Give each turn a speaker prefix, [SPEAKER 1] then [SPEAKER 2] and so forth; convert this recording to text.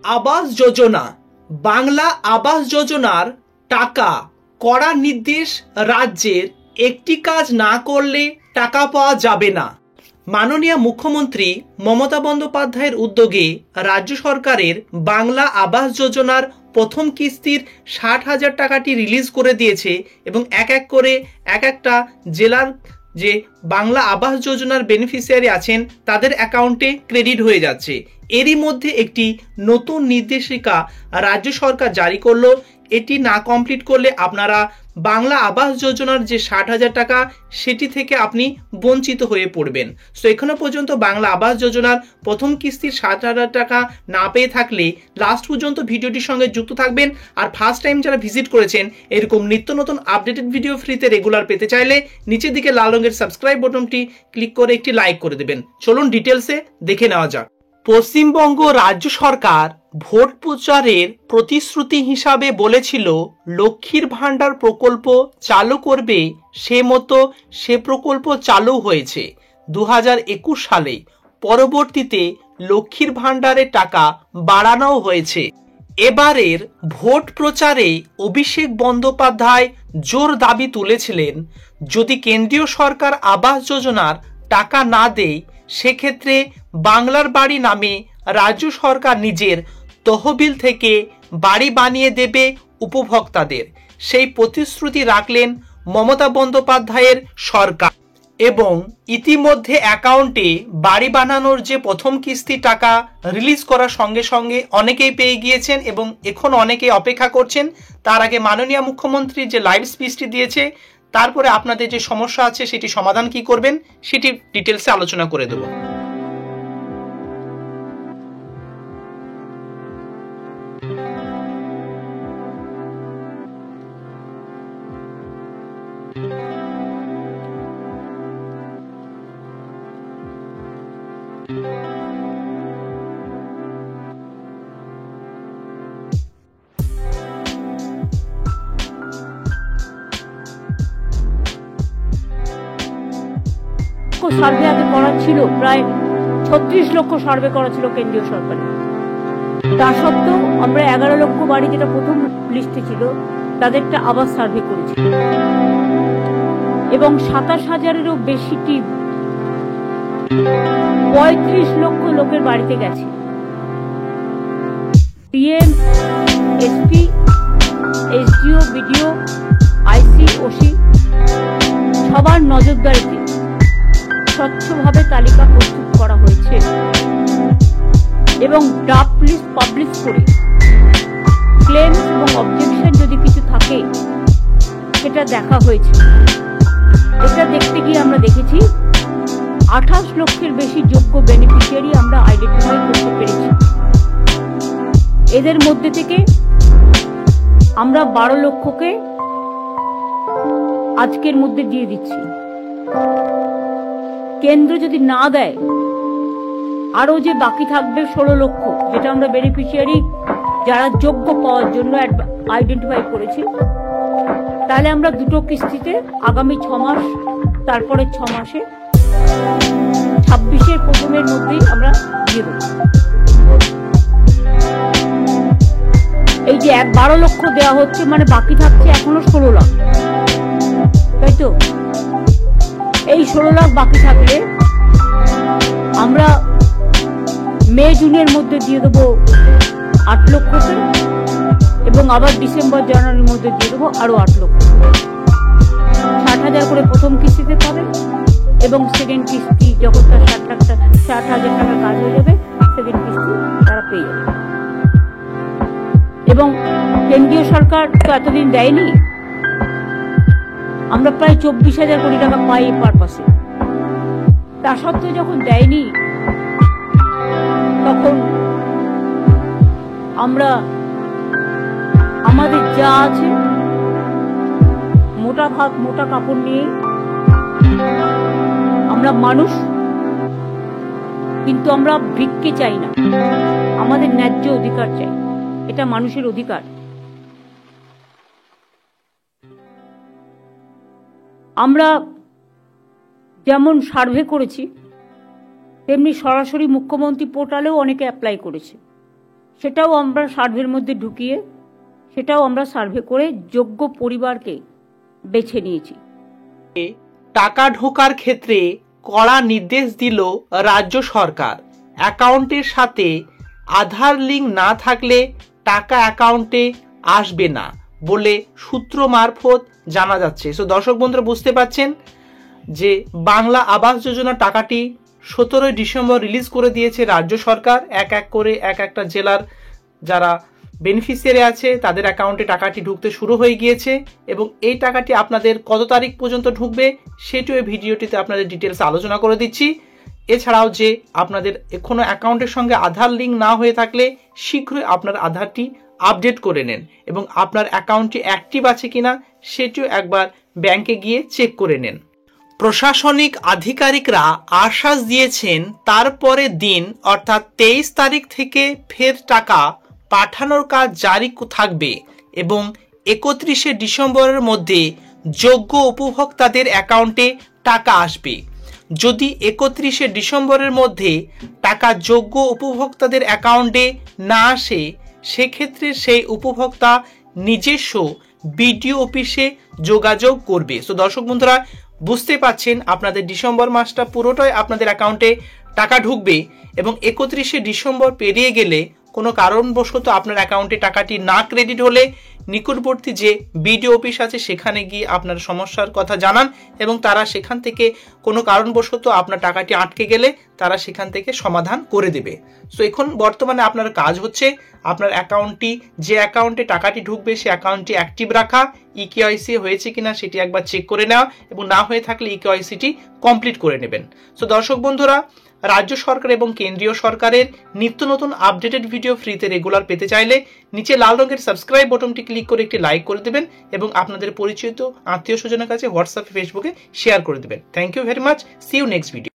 [SPEAKER 1] আবাস যোজনা, বাংলা আবাস যোজনার টাকা কড়া নির্দেশ, রাজ্যের একটি কাজ না করলে টাকা পাওয়া যাবে না। মাননীয় মুখ্যমন্ত্রী মমতা বন্দ্যোপাধ্যায়ের উদ্যোগে রাজ্য সরকারের বাংলা আবাস যোজনার প্রথম কিস্তির 60,000 টাকাটি রিলিজ করে দিয়েছে এবং এক এক করে এক একটা জেলার যে বাংলা আবাস যোজনার বেনিফিশিয়ারি আছেন তাদের অ্যাকাউন্টে ক্রেডিট হয়ে যাচ্ছে। এরই মধ্যে একটি নতুন নির্দেশিকা রাজ্য সরকার জারি করলো। এটি না কমপ্লিট করলে আপনারা বাংলা আবাস যোজনার যে 60,000 টাকা সেটি থেকে আপনি বঞ্চিত হয়ে পড়বেন। সো এখনো পর্যন্ত বাংলা আবাস যোজনার প্রথম কিস্তির 60,000 টাকা না পেয়ে থাকলে লাস্ট পর্যন্ত ভিডিওটির সঙ্গে যুক্ত থাকবেন। আর ফার্স্ট টাইম যারা ভিজিট করেছেন এরকম নিত্য নতুন আপডেটেড ভিডিও ফ্রিতে রেগুলার পেতে চাইলে নিচের দিকে লাল রঙের সাবস্ক্রাইব বাটনটি ক্লিক করে একটি লাইক করে দেবেন। চলুন ডিটেলসে দেখে নেওয়া যাক। পশ্চিমবঙ্গ রাজ্য সরকার ভোট প্রচারের প্রতিশ্রুতি হিসাবে বলেছিল লক্ষ্মীর ভাণ্ডার প্রকল্প চালু করবে, সে মতো সে প্রকল্প চালু হয়েছে 2021 সালে। পরবর্তীতে লক্ষ্মীর ভাণ্ডারের টাকা বাড়ানো হয়েছে। এবারের ভোট প্রচারে অভিষেক বন্দ্যোপাধ্যায় জোর দাবি তুলেছিলেন, যদি কেন্দ্রীয় সরকার আবাস যোজনার টাকা না দেয় সেক্ষেত্রে বাংলার বাড়ি নামে রাজ্য সরকার নিজের তহবিল থেকে বাড়ি বানিয়ে দেবে উপভোক্তাদের। সেই প্রতিশ্রুতি রাখলেন মমতা বন্দ্যোপাধ্যায়ের সরকার এবং ইতিমধ্যে অ্যাকাউন্টে বাড়ি বানানোর যে প্রথম কিস্তি টাকা রিলিজ করার সঙ্গে সঙ্গে অনেকেই পেয়ে গিয়েছেন এবং এখন অনেকেই অপেক্ষা করছেন। তার আগে মাননীয় মুখ্যমন্ত্রী যে লাইভ স্পিচটি দিয়েছে তারপরে আপনাদের যে সমস্যা আছে সেটি সমাধান কি করবেন সেটি ডিটেলসে আলোচনা করে দেব।
[SPEAKER 2] সার্ভে আগে করা ছিল, প্রায় 36 লক্ষ সার্ভে করা ছিল কেন্দ্রীয় সরকারের। তা সত্ত্বেও আমরা 11 লক্ষ বাড়ি, যেটা প্রথম লিস্টে ছিল, তাদেরটা আবার সার্ভে করেছি এবং 27,000-এরও বেশি টিম 35 লক্ষ লোকের বাড়িতে গেছে। পিএম, এসপি, এসডিও, বিডিও, আইসি, ওসি সবার নজরদারিতে স্বচ্ছভাবে তালিকা প্রস্তুত করা হয়েছে এবং ড্রাফট লিস্ট পাবলিশ করে ক্লেম এবং অবজেকশন যদি কিছু থাকে সেটা দেখা হয়েছে। এটা দেখতে গিয়ে আমরা দেখেছি 28 লক্ষের বেশি যোগ্য বেনিফিশিয়ারি আমরা আইডেন্টিফাই করতে পেরেছি। এদের মধ্যে থেকে আমরা 12 লক্ষকে আজকের মধ্যে দিয়ে দিচ্ছি। কেন্দ্র যদি না দেয় আরো যে বাকি থাকবে 16 লক্ষ, যেটা আমরা বেনিফিশিয়ারি যারা যোগ্য পাওয়ার জন্য আইডেন্টিফাই করেছি, তাহলে আমরা দুটো কিস্তিতে আগামী 6 মাস, তারপরে 6 মাসে 26-এর প্রথমের মধ্যেই আমরা দিয়ে দেব। এই যে 12 লক্ষ দেওয়া হচ্ছে, মানে বাকি থাকছে এখনো 16 লাখ, তাই তো? এই 16 লাখ বাকি থাকলে আমরা মে জুনের মধ্যে দিয়ে দেবো 8 লক্ষতে এবং আবার ডিসেম্বর জানুয়ারির মধ্যে দিয়ে দেবো আরো 8 লক্ষ। 60,000 করে প্রথম কিস্তিতে পাবে এবং সেকেন্ড কিস্তি যখন তার 60,000 টাকা কাজ হয়ে যাবে সেকেন্ড কিস্তি তারা পেয়ে যাবে। এবং কেন্দ্রীয় সরকার তো এতদিন দেয়নি, আমরা প্রায় 24,000 কোটি টাকা পাই এই পারপাসে। তা সত্ত্বেও যখন দেয়নি তখন আমরা আমাদের যা আছে মোটা ভাত মোটা কাপড় নিয়ে আমরা মানুষ, কিন্তু আমরা ভিক্ষে চাই না, আমাদের ন্যায্য অধিকার চাই। এটা মানুষের অধিকার। আমরা যেমন সার্ভে করেছি তেমনি সরাসরি মুখ্যমন্ত্রী পোর্টালেও অনেকে অ্যাপ্লাই করেছে। সেটাও আমরা সার্ভের মধ্যে ঢুকিয়ে সেটাও আমরা সার্ভে করে যোগ্য পরিবারকে বেছে নিয়েছি।
[SPEAKER 1] টাকা ঢোকার ক্ষেত্রে কড়া নির্দেশ দিল রাজ্য সরকার। অ্যাকাউন্টের সাথে আধার লিঙ্ক না থাকলে টাকা অ্যাকাউন্টে আসবে না বলে সূত্র মারফত জানা যাচ্ছে। সো দর্শক বন্ধুরা বুঝতে পারছেন যে বাংলা আবাস যোজনা টাকাটি 17 ডিসেম্বর রিলিজ করে দিয়েছে রাজ্য সরকার। এক এক করে এক একটা জেলার যারা বেনিফিশিয়ারি আছে তাদের অ্যাকাউন্টে টাকাটি ঢুকতে শুরু হয়ে গিয়েছে এবং এই টাকাটি আপনাদের কত তারিখ পর্যন্ত ঢুকবে সেটিও এই ভিডিওটিতে আপনাদের ডিটেলস আলোচনা করে দিচ্ছি। এছাড়াও যে আপনাদের এখনো অ্যাকাউন্টের সঙ্গে আধার লিঙ্ক না হয়ে থাকলে শীঘ্রই আপনার আধারটি আপডেট করে নেন এবং আপনার অ্যাকাউন্টটি অ্যাক্টিভ আছে কিনা সেটিও একবার ব্যাংকে গিয়ে চেক করে নেন। প্রশাসনিক আধিকারিকরা আশ্বাস দিয়েছেন তারপরে দিন অর্থাৎ 23 তারিখ থেকে ফের টাকা পাঠানোর কাজ জারি থাকবে এবং 31শে ডিসেম্বরের মধ্যে যোগ্য উপভোক্তাদের অ্যাকাউন্টে টাকা আসবে। যদি 31শে ডিসেম্বরের মধ্যে টাকা যোগ্য উপভোক্তাদের অ্যাকাউন্টে না আসে সেক্ষেত্রে সেই উপভোক্তা নিজস্ব বিডিও অফিসে যোগাযোগ করবে। তো দর্শক বন্ধুরা বুঝতে পাচ্ছেন আপনাদের ডিসেম্বর মাসটা পুরোটাই আপনাদের অ্যাকাউন্টে টাকা ঢুকবে এবং 31শে ডিসেম্বর পেরিয়ে গেলে কোনো কারণবশত আপনার অ্যাকাউন্টে টাকাটি না ক্রেডিট হলে নিকটবর্তী যে বিডিও অফিস আছে সেখানে গিয়ে আপনার সমস্যার কথা জানান এবং তারা সেখান থেকে কোনো কারণবশত আপনার টাকাটি আটকে গেলে তারা সেখান থেকে সমাধান করে দেবে। সো এখন বর্তমানে আপনার কাজ হচ্ছে আপনার অ্যাকাউন্টটি যে অ্যাকাউন্টে টাকাটি ঢুকবে সে অ্যাকাউন্টটি অ্যাক্টিভ রাখা, ইকেওয়াইসি হয়েছে কিনা সেটি একবার চেক করে নেওয়া এবং না হয়ে থাকলে ইকেওয়াইসিটি কমপ্লিট করে নেবেন। সো দর্শক বন্ধুরা রাজ্য সরকার এবং কেন্দ্রীয় সরকারের নিত্য নতুন আপডেটেড ভিডিও ফ্রিতে রেগুলার পেতে চাইলে নিচে লাল রঙের সাবস্ক্রাইব বাটনটি ক্লিক করে একটি লাইক করে দেবেন এবং আপনাদের পরিচিত আত্মীয় স্বজনের কাছে হোয়াটসঅ্যাপ ফেসবুকে শেয়ার করে দেবেন। Thank you very much. See you next video.